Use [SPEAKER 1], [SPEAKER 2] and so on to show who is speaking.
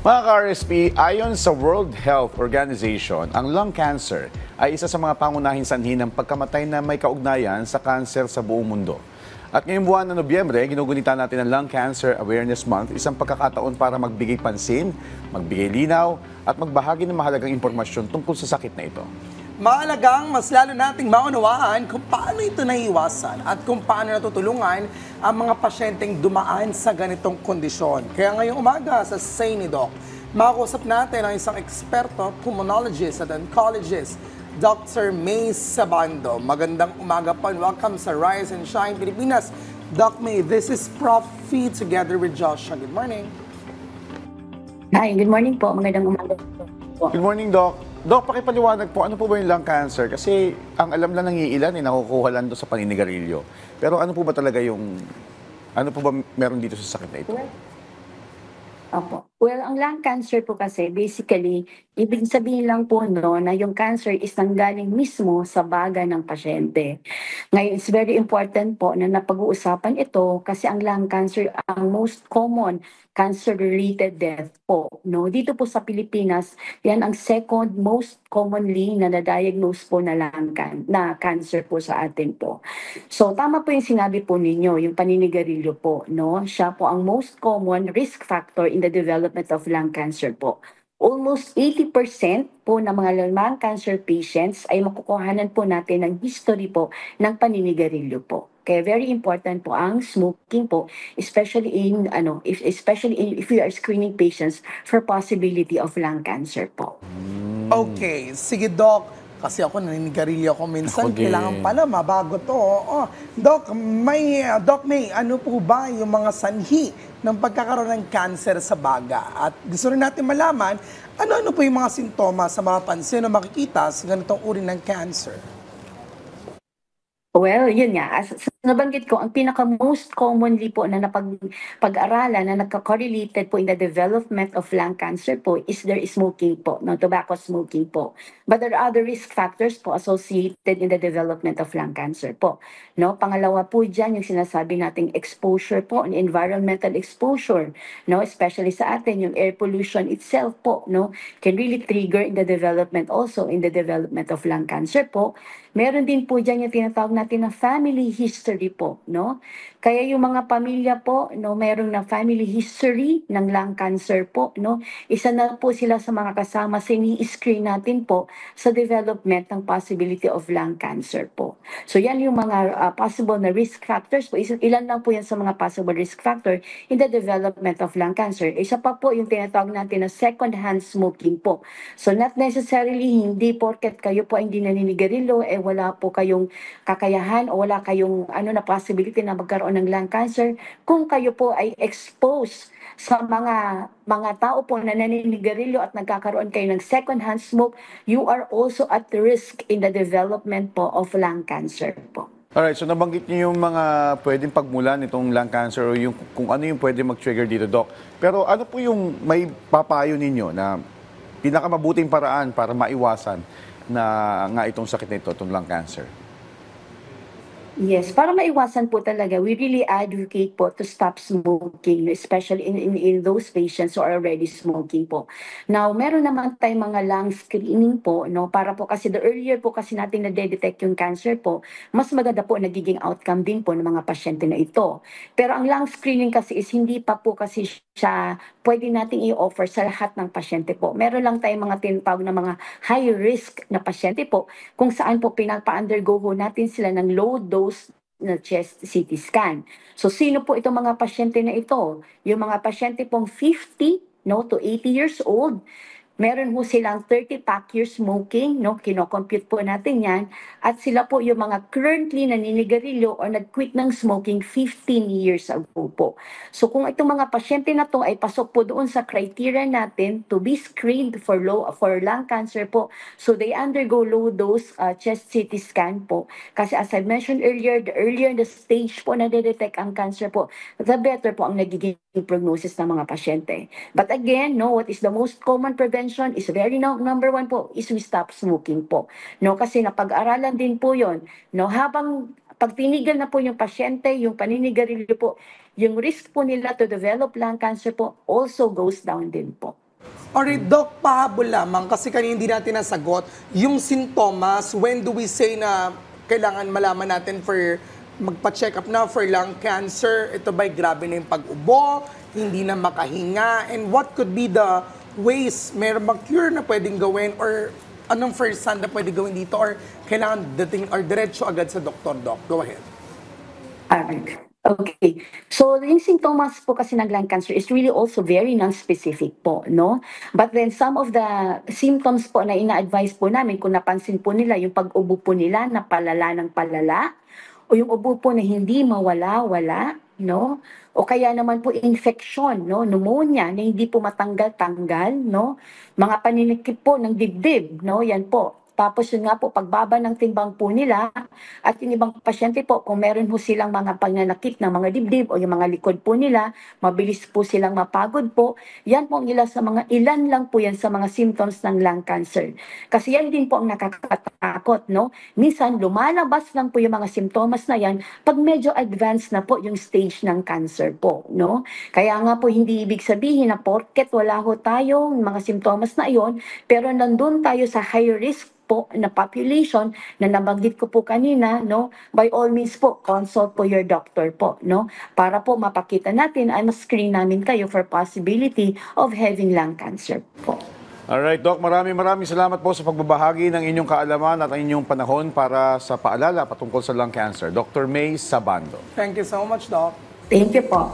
[SPEAKER 1] Mga ka-RSP, ayon sa World Health Organization, ang lung cancer ay isa sa mga pangunahing sanhi ng pagkamatay na may kaugnayan sa kanser sa buong mundo. At ngayong buwan ng Nobyembre, ginugunita natin ang Lung Cancer Awareness Month, isang pagkakataon para magbigay pansin, magbigay linaw, at magbahagi ng mahalagang impormasyon tungkol sa sakit na ito.
[SPEAKER 2] Mahalagang mas lalo nating maunawaan kung paano ito naiiwasan at kung paano natutulungan ang mga pasyenteng dumaan sa ganitong kondisyon. Kaya ngayong umaga sa Say ni Doc, makakusap natin ang isang eksperto, pulmonologist at oncologist, Dr. May Sabando. Magandang umaga po and welcome sa Rise and Shine Pilipinas. Doc May, this is Prof. Fee together with Joshua. Good morning.
[SPEAKER 3] Hi, good morning po. Magandang umaga po.
[SPEAKER 1] Good morning, Doc. Doc, pakipaliwanag po, ano po ba yung lung cancer? Kasi ang alam lang ng iilan, nakukuha lang doon sa paninigarilyo. Pero ano po ba talaga ano po ba meron dito sa sakit na ito?
[SPEAKER 3] Opo. Well, ang lung cancer po kasi, basically, ibig sabihin lang po na yung cancer is nanggaling mismo sa baga ng pasyente. Ngayon, it's very important po na napag-uusapan ito kasi ang lung cancer ang most common cancer-related death po. No? Dito po sa Pilipinas, yan ang second most commonly na na-diagnose po na cancer po sa atin po. So, tama po yung sinabi po ninyo, yung paninigarilyo po. No? Siya po ang most common risk factor in the development of lung cancer po. Almost 80% po ng mga lung cancer patients ay makukuhanan po natin ng history po ng paninigarilyo po. Kaya very important po ang smoking po, especially if we are screening patients for possibility of lung cancer po.
[SPEAKER 2] Okay, sige Doc. Kasi ako naninigarilyo ako minsan, kailangan pala mabago to. Doc May, ano po ba yung mga sanhi ng pagkakaroon ng cancer sa baga? At gusto rin natin malaman, ano po yung mga sintomas sa mga pansin na makikita sa ganitong uri ng cancer?
[SPEAKER 3] Well, yun nga. As nabanggit ko, ang pinaka-most commonly po na pag-aralan na nagka-correlated po in the development of lung cancer po is there is smoking po, no, tobacco smoking po. But there are other risk factors po associated in the development of lung cancer po. No, pangalawa po dyan yung sinasabi nating exposure po, environmental exposure, no, especially sa atin yung air pollution itself po, no, can really trigger in the development of lung cancer po. Meron din po dyan yung tinatawag natin na family history po, no? Kaya yung mga pamilya po, no, meron na family history ng lung cancer po, no? Isa na po sila sa mga kasama sa ini-screen natin po sa development ng possibility of lung cancer po. So yan yung mga possible na risk factors po. Ilan lang po yan sa mga possible risk factor in the development of lung cancer. Isa pa po yung tinatawag natin na second-hand smoking po. So not necessarily hindi porket kayo po ay hindi naninigarilyo, wala po kayong kakayahan o wala kayong na possibility na magkaroon ng lung cancer kung kayo po ay exposed sa mga tao po na naninigarilyo at nagkakaroon kayo ng second-hand smoke, you are also at risk in the development po of lung cancer po.
[SPEAKER 1] Alright, so nabanggit niyo yung mga pwedeng pagmulan nitong lung cancer o kung ano yung pwede mag-trigger dito, Doc. Pero ano po yung may papayo ninyo na pinakamabuting paraan para maiwasan na nga itong sakit na ito, itong lung cancer?
[SPEAKER 3] Yes, para maiwasan po talaga, we really advocate po to stop smoking, especially in those patients who are already smoking po. Now, meron naman tayong mga lung screening po, no, para po kasi the earlier po kasi natin na-detect yung cancer po, mas maganda po nagiging outcome din po ng mga pasyente na ito. Pero ang lung screening kasi is hindi pa po kasi siya pwede nating i-offer sa lahat ng pasyente po. Meron lang tayong mga tinatawag na mga high risk na pasyente po kung saan po pinapa-undergo ho natin sila ng low dose na chest CT scan. So sino po itong mga pasyente na ito? Yung mga pasyente pong 50 to 80 years old. Meron po silang 30 pack years smoking, no? Kino-compute po natin yan. At sila po yung mga currently naninigarilyo or nag-quit ng smoking 15 years ago po. So kung itong mga pasyente na to ay pasok po doon sa criteria natin to be screened for lung cancer po, so they undergo low dose chest CT scan po. Kasi as I mentioned earlier, the earlier the stage po na detect ang cancer po, the better po ang nagiging prognosis ng mga pasyente. But again, no, what is the most common prevention is number one po is we stop smoking po. No, kasi napag-aralan din po 'yon. No, habang pag tinigil na po yung pasyente, yung paninigarilyo po, yung risk po nila to develop lung cancer po also goes down din po.
[SPEAKER 2] Alright, Doc, pahabol lamang kasi kanina hindi natin nasagot yung sintomas. When do we say na kailangan malaman natin for magpa-check up na for lung cancer? Ito ba'y grabe na yung pag-ubo, hindi na makahinga, and what could be the ways, meron bang cure na pwedeng gawin, or anong first hand na pwedeng gawin dito, or kailangan dating or diretso agad sa doktor, Doc? Go ahead.
[SPEAKER 3] Alright. Okay. So, yung symptoms po kasi ng lung cancer is really also very non-specific po, no? But then some of the symptoms po na ina-advise po namin, kung napansin po nila, yung pag-ubo po nila na palala ng palala, o yung ubo po na hindi mawala-wala, no? O kaya naman po infection, no? Pneumonia na hindi po matanggal-tanggal, no? Mga paninikip po ng dibdib, no? Yan po. Tapos yun nga po, pagbaba ng timbang po nila at yung ibang pasyente po, kung meron po silang mga pagnanakit ng mga dibdib o yung mga likod po nila, mabilis po silang mapagod po. Yan po ang ilan lang po yan sa mga symptoms ng lung cancer. Kasi yan din po ang nakakatakot, no? Minsan, lumalabas lang po yung mga symptoms na yan pag medyo advanced na po yung stage ng cancer po, no? Kaya nga po, hindi ibig sabihin na porket wala ho tayong mga symptoms na iyon, pero nandun tayo sa high risk po na population na nabanggit ko po kanina, no? By all means po, consult po your doctor po, no? Para po mapakita natin ay ma-screen namin kayo for possibility of having lung cancer po.
[SPEAKER 1] Alright, Doc, maraming salamat po sa pagbabahagi ng inyong kaalaman at ang inyong panahon para sa paalala patungkol sa lung cancer. Dr. May Sabando.
[SPEAKER 2] Thank you so much, Doc.
[SPEAKER 3] Thank you po.